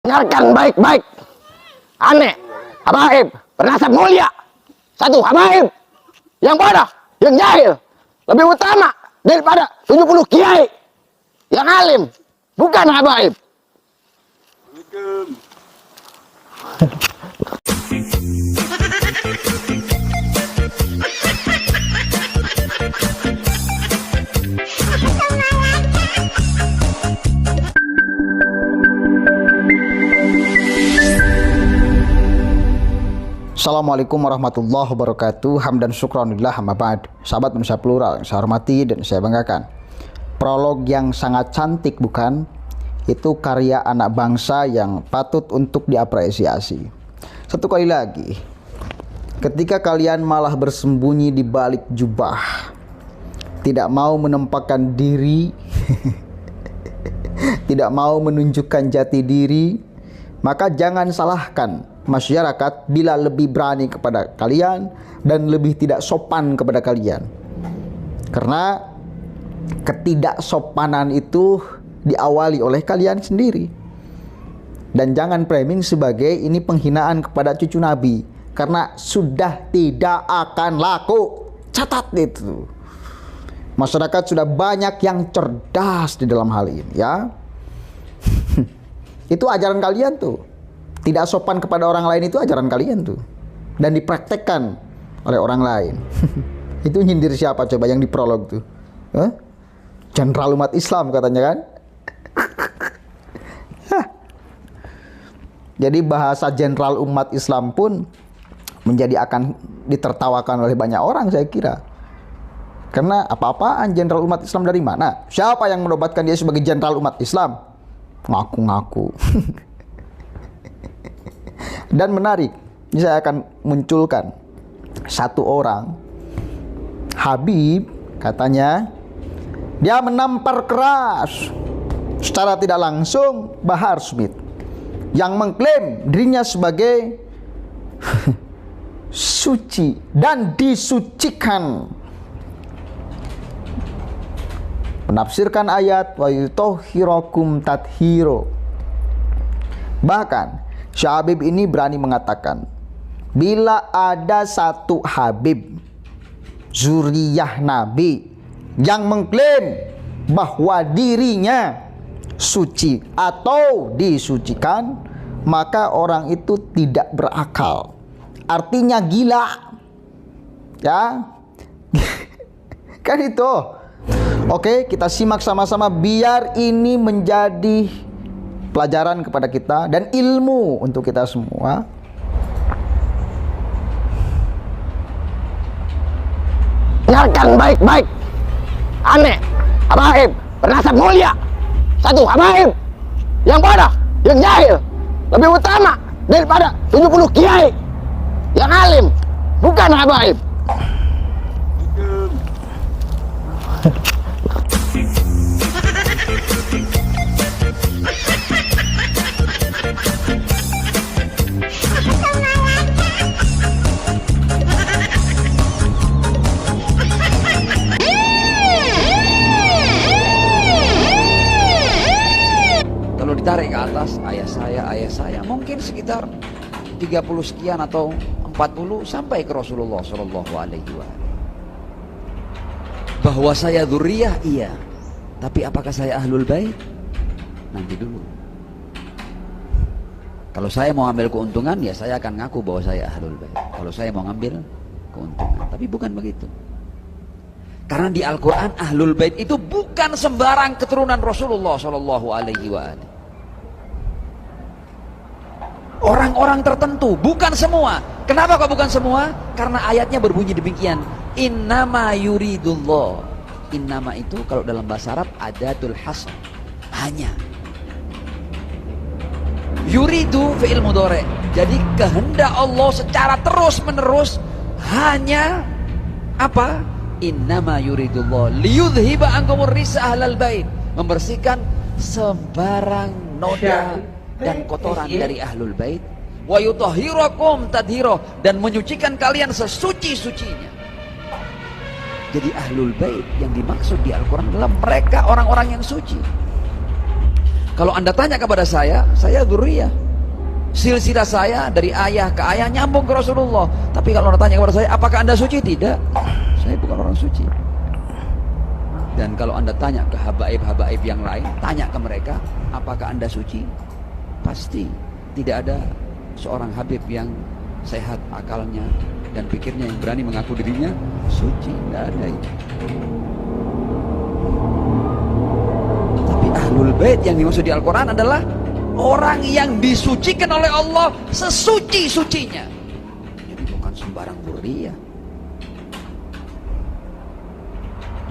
Dengarkan baik-baik. Aneh, habaib bernasab mulia. Satu habaib yang bodoh, yang jahil lebih utama daripada 70 kiai yang alim, bukan habaib. Assalamualaikum warahmatullahi wabarakatuh. Hamdan syukranillah amma ba'd. Sahabat manusia plural yang saya hormati dan saya banggakan, prolog yang sangat cantik bukan? Itu karya anak bangsa yang patut untuk diapresiasi. Satu kali lagi, ketika kalian malah bersembunyi di balik jubah, tidak mau menampakkan diri tidak mau menunjukkan jati diri, maka jangan salahkan masyarakat bila lebih berani kepada kalian dan lebih tidak sopan kepada kalian. Karena ketidaksopanan itu diawali oleh kalian sendiri. Dan jangan framing sebagai ini penghinaan kepada cucu Nabi, karena sudah tidak akan laku. Catat itu. Masyarakat sudah banyak yang cerdas di dalam hal ini, ya. Itu ajaran kalian tuh. Tidak sopan kepada orang lain itu ajaran kalian tuh, dan dipraktekkan oleh orang lain. Itu nyindir siapa coba yang di prolog tuh? Jenderal umat Islam katanya kan? Jadi bahasa jenderal umat Islam pun menjadi akan ditertawakan oleh banyak orang, saya kira. Karena apa-apaan jenderal umat Islam dari mana? Siapa yang menobatkan dia sebagai jenderal umat Islam? Ngaku-ngaku. Dan menarik, ini saya akan munculkan satu orang, Habib, katanya dia menampar keras secara tidak langsung Bahar Smith yang mengklaim dirinya sebagai suci dan disucikan, menafsirkan ayat wa yutahhirakum tathhiro. Bahkan Syekh Habib ini berani mengatakan, bila ada satu Habib zuriyah Nabi yang mengklaim bahwa dirinya suci atau disucikan, maka orang itu tidak berakal. Artinya gila. Ya. Kan itu. Oke, kita simak sama-sama biar ini menjadi pelajaran kepada kita dan ilmu untuk kita semua. Dengarkan baik-baik. Aneh, habaib bernasab mulia. Satu habaib yang bodoh, yang jahil lebih utama daripada 70 kiai yang alim, bukan habaib. Ditarik ke atas, ayah saya mungkin sekitar 30 sekian atau 40 sampai ke Rasulullah Shallallahu Alaihi Wasallam. Bahwa saya dzurriyyah, iya, tapi apakah saya ahlul bait? Nanti dulu. Kalau saya mau ambil keuntungan, ya saya akan ngaku bahwa saya ahlul bait. Kalau saya mau ngambil keuntungan, tapi bukan begitu. Karena di Al-Quran ahlul bait itu bukan sembarang keturunan Rasulullah Shallallahu Alaihi Wasallam. Orang-orang tertentu, bukan semua. Kenapa kok bukan semua? Karena ayatnya berbunyi demikian. Innama yuridullah. Innama itu kalau dalam bahasa Arab adatul hasr, hanya. Yuridu fi'il mudhari'. Jadi kehendak Allah secara terus menerus hanya apa? Innama yuridullah liyudhiba ankumur risa ahlal bait. Membersihkan sembarang noda dan kotoran dari ahlul bait, wa yutahhirakum tadhira, dan menyucikan kalian sesuci-sucinya. Jadi ahlul bait yang dimaksud di Al-Quran adalah mereka orang-orang yang suci. Kalau Anda tanya kepada saya dzurriyyah. Silsilah saya dari ayah ke ayah nyambung ke Rasulullah. Tapi kalau Anda tanya kepada saya, apakah Anda suci? Tidak. Saya bukan orang suci. Dan kalau Anda tanya ke habaib-habaib yang lain, tanya ke mereka, apakah Anda suci? Pasti tidak ada seorang habib yang sehat akalnya dan pikirnya yang berani mengaku dirinya suci. Tidak ada itu. Tapi ahlul bait yang dimaksud di Al-Quran adalah orang yang disucikan oleh Allah sesuci-sucinya. Jadi bukan sembarang dzurriyyah.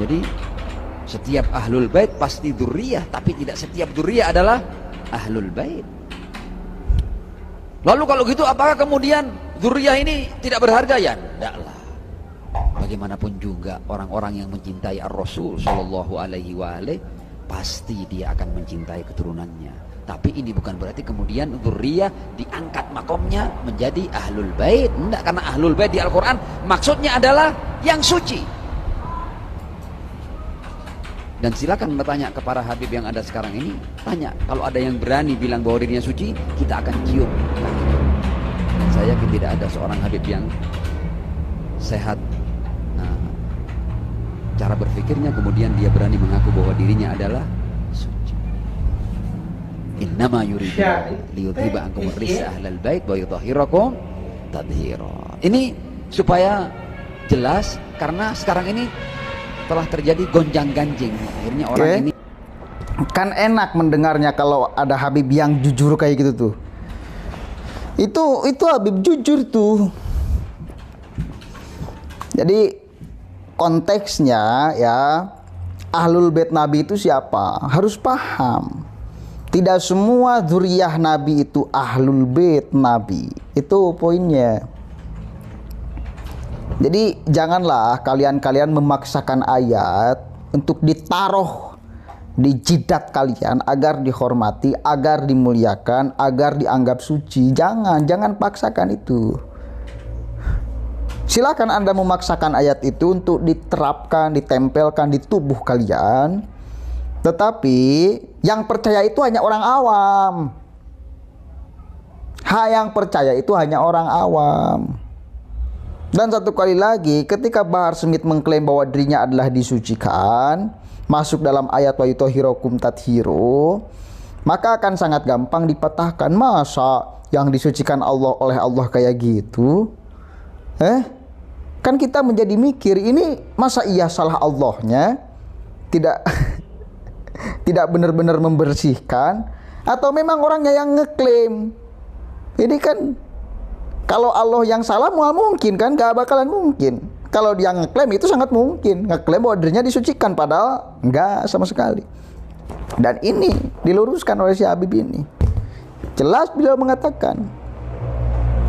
Jadi setiap ahlul bait pasti dzurriyyah, tapi tidak setiap dzurriyyah adalah ahlul bait. Lalu kalau gitu apakah kemudian dzurriyyah ini tidak berharga? Ya tidaklah. Bagaimanapun juga orang-orang yang mencintai Ar-Rasul sallallahu alaihi wa alihi, pasti dia akan mencintai keturunannya. Tapi ini bukan berarti kemudian dzurriyyah diangkat makomnya menjadi ahlul bait. Tidak, karena ahlul bait di Al-Quran maksudnya adalah yang suci. Dan silakan bertanya ke para habib yang ada sekarang ini, tanya, kalau ada yang berani bilang bahwa dirinya suci, kita akan cium kaki. Dan saya yakin tidak ada seorang habib yang sehat cara berpikirnya kemudian dia berani mengaku bahwa dirinya adalah suci. Innama yuridu liyudhiba ankum ar-rijsa ahlal bait wa yutahhirakum tadhira. Ini supaya jelas, karena sekarang ini telah terjadi gonjang-ganjing. Akhirnya orang ini kan enak mendengarnya kalau ada habib yang jujur kayak gitu tuh. Itu habib jujur tuh. Jadi konteksnya ya, ahlul bait Nabi itu siapa? Harus paham. Tidak semua dzurriyyah Nabi itu ahlul bait Nabi. Itu poinnya. Jadi janganlah kalian memaksakan ayat untuk ditaruh di jidat kalian agar dihormati, agar dimuliakan, agar dianggap suci. Jangan paksakan itu. Silakan Anda memaksakan ayat itu untuk diterapkan, ditempelkan di tubuh kalian. Tetapi yang percaya itu hanya orang awam. Yang percaya itu hanya orang awam. Dan satu kali lagi, ketika Bahar Smith mengklaim bahwa dirinya adalah disucikan, masuk dalam ayat wa yutahhirukum tathiro, maka akan sangat gampang dipatahkan. Masa yang disucikan Allah oleh Allah kayak gitu? Kan kita menjadi mikir, ini masa iya salah Allahnya tidak tidak benar-benar membersihkan, atau memang orangnya yang ngeklaim? Ini kan kalau Allah yang salah mungkin kan, gak bakalan mungkin. Kalau dia ngeklaim itu sangat mungkin, ngeklaim bahwa dirinya disucikan, padahal enggak sama sekali. Dan ini diluruskan oleh si Habib ini. Jelas beliau mengatakan,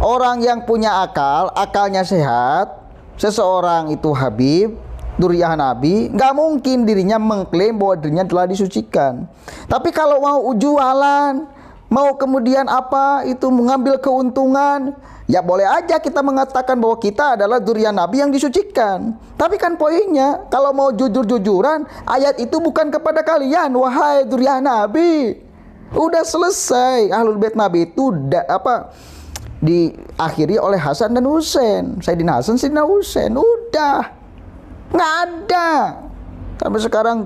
orang yang punya akal, akalnya sehat, seseorang itu Habib, dzurriyyah Nabi, nggak mungkin dirinya mengklaim bahwa dirinya telah disucikan. Tapi kalau mau jualan, mau kemudian mengambil keuntungan, ya boleh aja kita mengatakan bahwa kita adalah dzurriyyah Nabi yang disucikan. Tapi kan poinnya, kalau mau jujur-jujuran, ayat itu bukan kepada kalian, wahai dzurriyyah Nabi. Udah selesai. Ahlul bait Nabi itu diakhiri oleh Hasan dan Husain. Sayyidina Hasan, Sayyidina Husain. Udah. Nggak ada. Sampai sekarang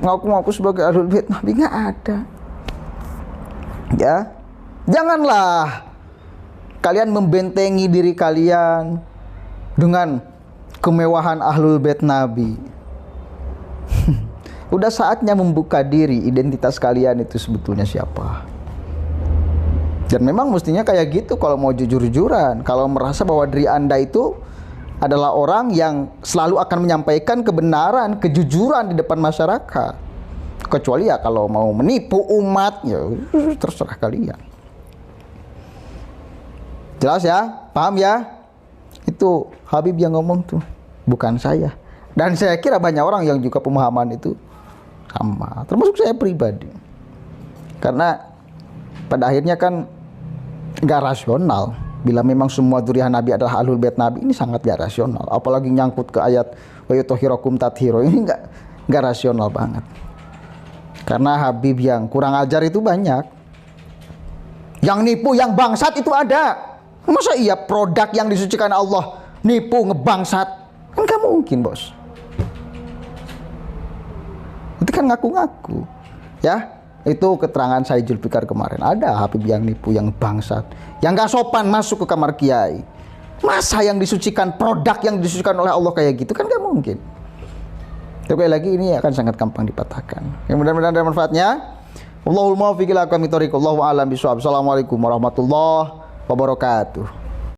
ngaku-ngaku sebagai ahlul bait Nabi, nggak ada. Ya, janganlah kalian membentengi diri kalian dengan kemewahan ahlul bait Nabi. Udah saatnya membuka diri, identitas kalian itu sebetulnya siapa. Dan memang mestinya kayak gitu kalau mau jujur-jujuran. Kalau merasa bahwa diri Anda itu adalah orang yang selalu akan menyampaikan kebenaran, kejujuran di depan masyarakat. Kecuali ya kalau mau menipu umat, ya terserah kalian. Jelas ya? Paham ya? Itu Habib yang ngomong tuh, bukan saya. Dan saya kira banyak orang yang juga pemahaman itu sama, termasuk saya pribadi. Karena pada akhirnya kan gak rasional. Bila memang semua dzurriyyah Nabi adalah ahlul bait Nabi, ini sangat gak rasional. Apalagi nyangkut ke ayat wa yutahhirukum tathiro, ini gak rasional banget. Karena Habib yang kurang ajar itu banyak. Yang nipu, yang bangsat itu ada. Masa iya produk yang disucikan Allah nipu, ngebangsat? Kan gak mungkin, bos. Itu kan ngaku-ngaku. Ya, itu keterangan saya Zulfikar kemarin. Ada Habib yang nipu, yang bangsat, yang gak sopan masuk ke kamar kiai. Masa yang disucikan, produk yang disucikan oleh Allah kayak gitu? Kan gak mungkin. Sekali lagi ini akan sangat gampang dipatahkan. Mudah-mudahan ada manfaatnya. Allahul muwaffiq ila aqwamit thoriq. Wallahu a'lam bishawab. Assalamualaikum warahmatullahi wabarakatuh.